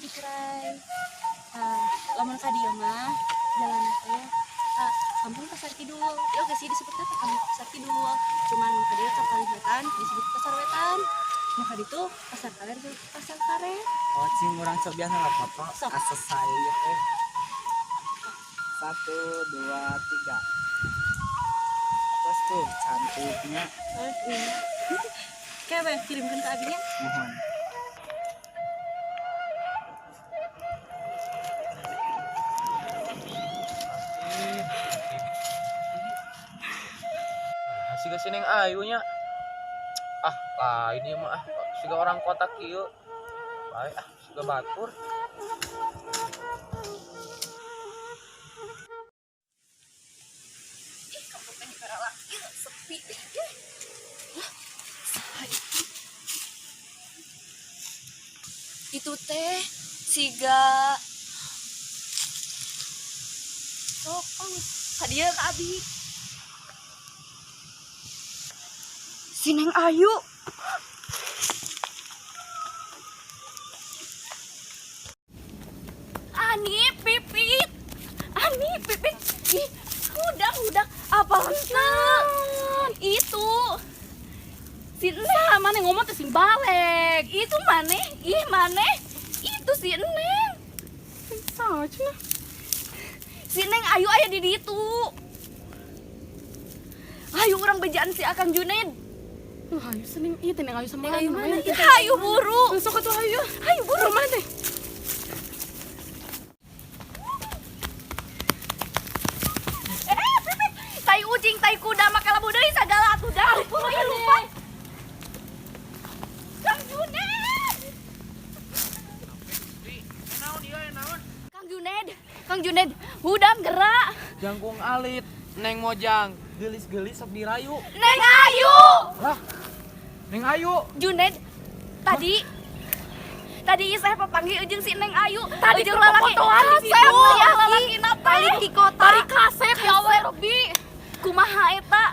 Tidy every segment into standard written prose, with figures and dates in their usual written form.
Cikuray. Lamun ka dieu mah jalan teh kampung Pasar Kidul. Ya geus sih disebutna teh kampung Pasar Kidul. Cuman ka dieu ka Palihetan disebut Pasar Wetan. Maka ditu Pasar Kaler disebut Pasar Karet. Oh, cing urang sok biasa enggak apa-apa. Sok. Asa saya teh. 1 2 3. Terus tuh cantiknya. Kewe kirimkeun ka abinya. Mohon. Siga sineng ayunya lain ieu mah siga orang kota kieu bae siga batur. Ih, kampung teh karala ieu sepi deh. Itu teh siga sokong ka dieu ka abi. Sineng Ayu. Ani pipit. Ih, udah apa henteu? Itu. Si Neng mana ngomong teh sing balik. Itu maneh? Ih, maneh. Itu si Neng. Saha cenah? Si Neng Ayu aya di ditu. Ayo urang bejaan si Akang Junaid. Ayo seneng ieu teh Neng Ayu sama Neng Ayu mana? mana? Hayu buru. Sok atuh ayo. Hayu buru. Mana teh? Pipit. Tai ucing, tai kuda, makalabu deui sagala atuh dah. Lupa. Kang Junaid. Kang Junaid, hudang gerak. Jangkung alit Neng Mojang gelis-gelis sok dirayu. Neng Ayu. Lah Neng Ayu Junaid, tadi saya papanggil jeung si Neng Ayu. Tadi Jeung keur lalaki fotoan di kasep situ. ya lalaki napa? Balik di kota. Tarik kasep ya Allah Robbi. Kumaha eta?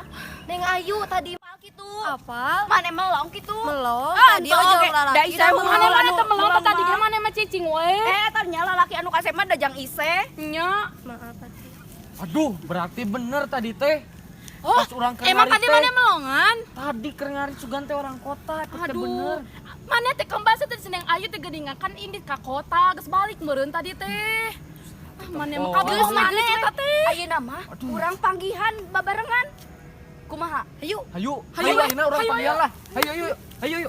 Neng Ayu tadi mal kitu. Apal? Mane melong kitu. Melong? Tadi Ento ojol oge. lalaki. Da iseh Mana mana teh melong melong tadi mah. ge mana mah cicing we. Tanya lalaki anu kasep mah dajang iseh. Nya. Maaf atuh. aduh berarti bener tadi teh. Oh, Pas urang keur emang ngari tadi teh. mana melongan? Tadi keur ngari sugan teh orang kota eta teh bener. Mana teh kembasa teh Seneng Ayu teh gedingakan ini ka kota, geus balik meureun tadi teh. Mana mah kabur mana eta teh? Ayeuna mah urang panggihan babarengan. Kumaha? Hayu. Hayu Hayu, ayeuna urang hayu, panggilan lah. Hayu.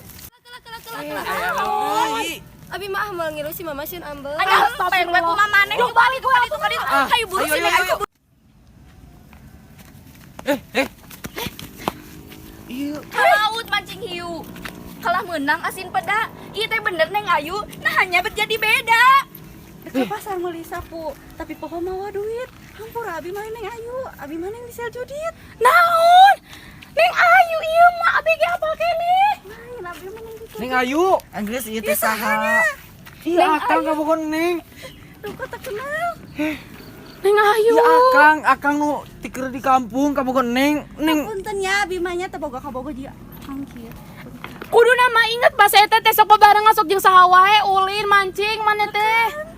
Abi mah mau ngilu si Mama Syun ambeul. Anya pengen we kumaha maneh yuk balik ka ditu. Hayu buru Ayo, si Neng ayo, Ayu. Iya. Laut mancing hiu. Kalah menang asin peda. Ieu teh bener Neng Ayu. Nah hanya berjadi beda. Ke pasar meuli sapu, tapi poho mawa duit. Hampura abi mah Neng Ayu. Abi mah Neng disel judit. Naon? Neng Ayu ieu mah abi ge apa keneh? Lain abi mah Neng disel. Neng Ayu, Anggeus ieu teh saha? iya akang kabogoh Neng. Lu kok tak kenal? Neng Ayu. Iya akang nu tikeur di kampung kabogoh Neng. Punten ya abi mah nya teh boga-boga dia. Angkir. Kudu nama inget bahasa eta teh sok barengan sok jeung saha wae ulin mancing mana teh.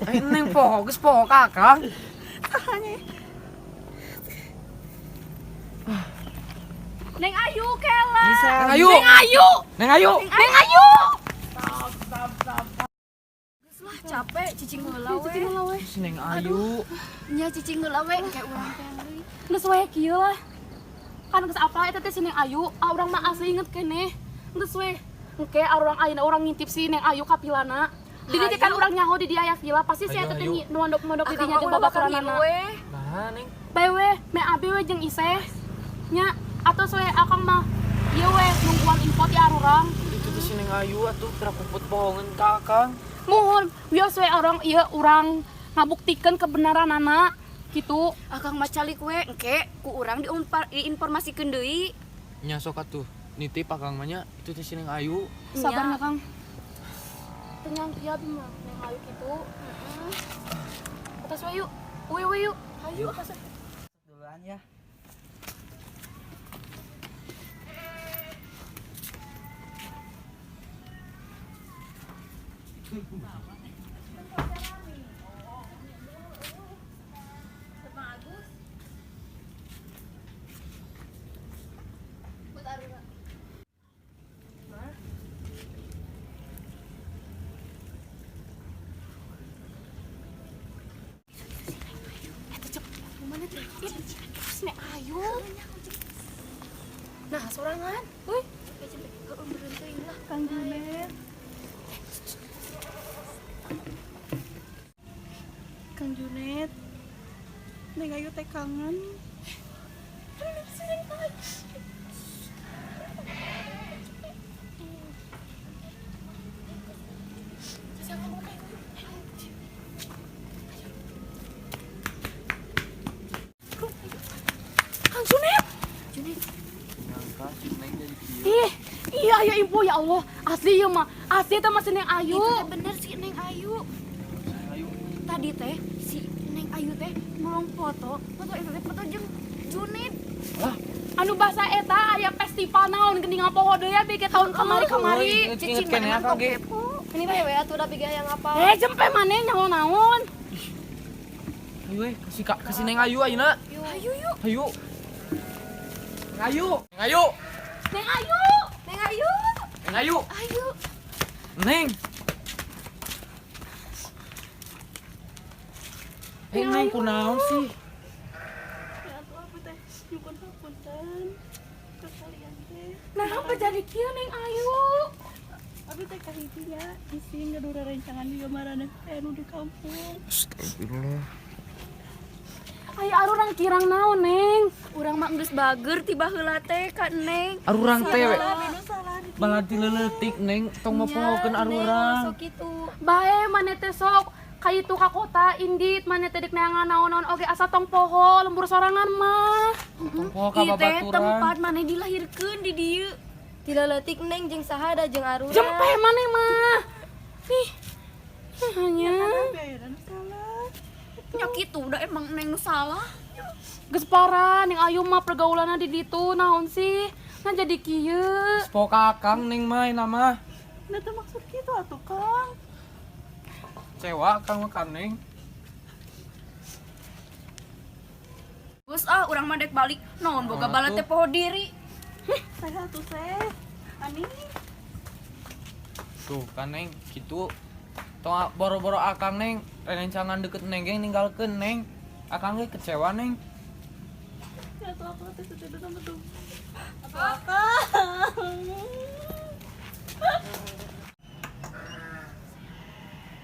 Neng poho geus poho ka akang. Neng Ayu kela. Neng Ayu. Neng Ayu. Neng Ayu. Neng Ayu. Geus lah capek cicing heula we. Si Neng Ayu. Nya cicing heula we kayak urang teh deui. Geus we kieu lah. Kan geus apa eta teh si Neng Ayu, urang mah asli inget keneh. Geus we. Engke urang ayeuna urang ngintip si Neng Ayu ka pilana. Di dieu kan urang nyaho di dia aya villa, pasti si eta teh mondok-mondok di dinya jeung babakaranana. Nah, Neng. Bae we, me abi we jeung Iseh. Nya atos we akang mah ieu we nungguan info ti arurang. Itu teh si Neng Ayu atuh teu puput bohongan ka akang. Mohon bios we urang ngabuktikeun kebenaranana kitu. Akang mah calik we engke ku urang diinformasikeun deui. Nya sok atuh nitip akang mah nya itu teh si Neng Ayu. Sabar ya Kang. Tenyang kieu abi mah Neng Ayu kitu. Atas we yuk. We yuk. Ayo atas. Duluan ya. sorangan. Wih, Kang Junet. Kang Junet. Neng Ayu teh kangen. Kang Junet. Nyangka si Neng jadi kieu. Ih, iya ya ibu ya Allah. Asli ya mah. Asli teh masih Neng Ayu. Itu teh bener si Neng Ayu. Ayo. Tadi teh si Neng Ayu teh nolong foto itu teh foto jeung Junid. Lah, Anu bahasa eta aya festival naon geuning poho deui ya bikin tahun kamari-kamari. inget kene akang ge. Ini mah ya atuh udah biga yang apa? Jempe maneh naon-naon. Ayo we, kasih Neng Ayu ayeuna. Ayu yuk. Ayo. Neng Ayu. Neng Ayu. Neng Ayu. Neng Ayu. Neng Ayu. Ayu. Neng. Neng kunaon sih? Ya atuh apa teh? Nyukur hapunten. Ke kalian teh. Nah, apa jadi kieu Neng Ayu? Abi teh kahitinya isi ngadura rencangan di gambaran teh anu di kampung. Astagfirullah. Aya arurang kirang naon, Neng? Urang mah geus bager tiba heula teh ka Neng. Arurang teh we. Anu salah di Balati leuletik Neng tong mapohokeun arurang. Sok kitu. Bae maneh teh sok kaitu ka kota indit maneh teh dek neangan naon-naon oge asa tong poho lembur sorangan mah. Tong poho ka Ieu teh babaturan. tempat maneh dilahirkeun di dieu. Tilaletik Neng jeung saha da jeung Arura. Jempe maneh mah. Ih. Hanya bayaran salah. Nya kitu udah emang Neng nu salah. geus parah Neng Ayu mah pergaulanna di ditu naon sih? Nah jadi kieu. Poka Kang Neng mah nama. Nah teh maksud kitu atuh Kang. Cewa Kang mah kan Neng. Geus urang mah dek balik naon boga Oh, bala atuh. teh poho diri. Saya atuh teh. Ani Tuh kan Neng kitu. Tong boro-boro Akang Neng rencangan deket Neng ge ninggalkeun Neng. Akang ge kecewa Neng. ya atuh apa teh teh sama tuh.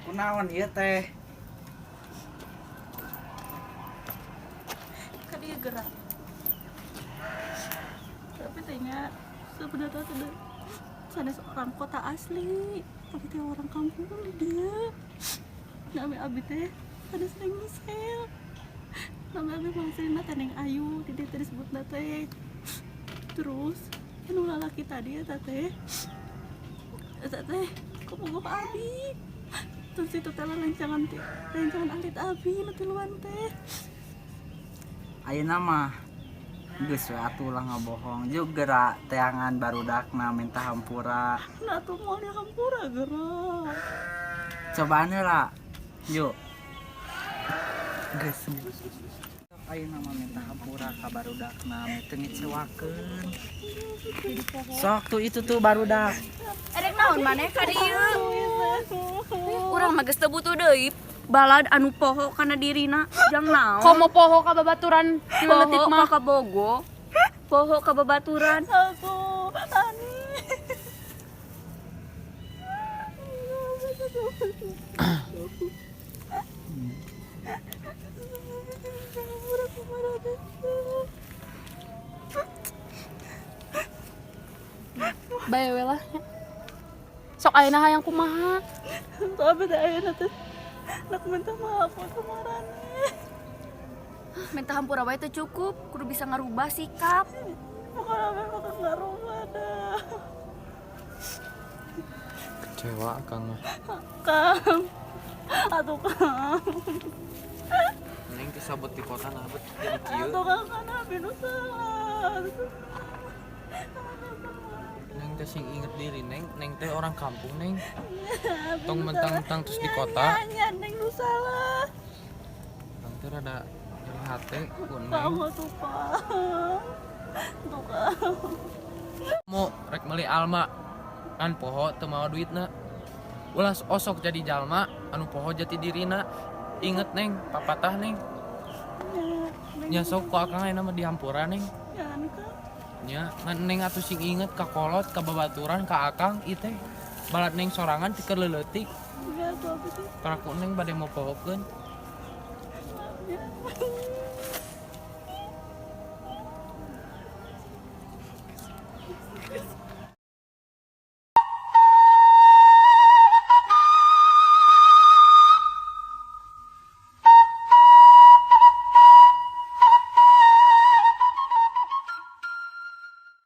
Kunaon ieu teh? Ka dia gerak. Tapi tehnya sebenarnya teh sanes orang kota asli. Tapi teh orang kampung di dia. Nama abi teh sanes Neng Misel. Nama abi maksudna teh Neng Ayu, di dia teh disebutna teh. Terus anu lalaki tadi eta teh. Eta teh kumpul ka abi. Terus itu teh rencangan alit abi nu tiluan teh. Ayeuna mah geus we atuh ulah ngabohong. Jeung geura teangan barudakna minta hampura. Nah tuh mau di hampura gerak. Cobaan heula. Yuk. Geus. Ayeuna mah minta hampura ka barudakna teu ngecewakeun. Sok tuh itu tuh barudak. Erek naon maneh ka dieu? Urang mah geus teu butuh deui balad anu poho kana dirina jang naon. Komo poho ka babaturan di leutik Poho mah. ka bogo. Poho ka babaturan. Aku Ani. Bae we lah. Sok ayeuna hayang kumaha? Tapi teh ayeuna teh nak minta maaf sama Rani. Minta hampura wae teh cukup, kudu bisa ngarubah sikap. Bukan apa makan ngarubah dah. Kecewa Kang mah. Kang. Atuh Kang. Neng kesabut di kota nah bet jadi kieu. Atuh Kang kana abi nu salah. Neng teh sing inget diri Neng teh orang kampung Neng. Tong mentang-mentang terus di kota. Nya Neng nu salah. Kang teh rada nyeri hate ku Neng. Tahu tuh Kang. Tuh Kang. Mau rek meuli alma kan poho teu mawa duitna. Ulah osok jadi jalma anu poho jati dirina. Inget Neng, papatah Neng. Ya, Neng Nya sok ku Akang ayeuna mah dihampura Neng. jangan Kang. nya ngan neng atuh sing inget ka kolot ka babaturan ka akang ieu teh balad neng sorangan ti keur leuleutik karaku neng bade mau pohokeun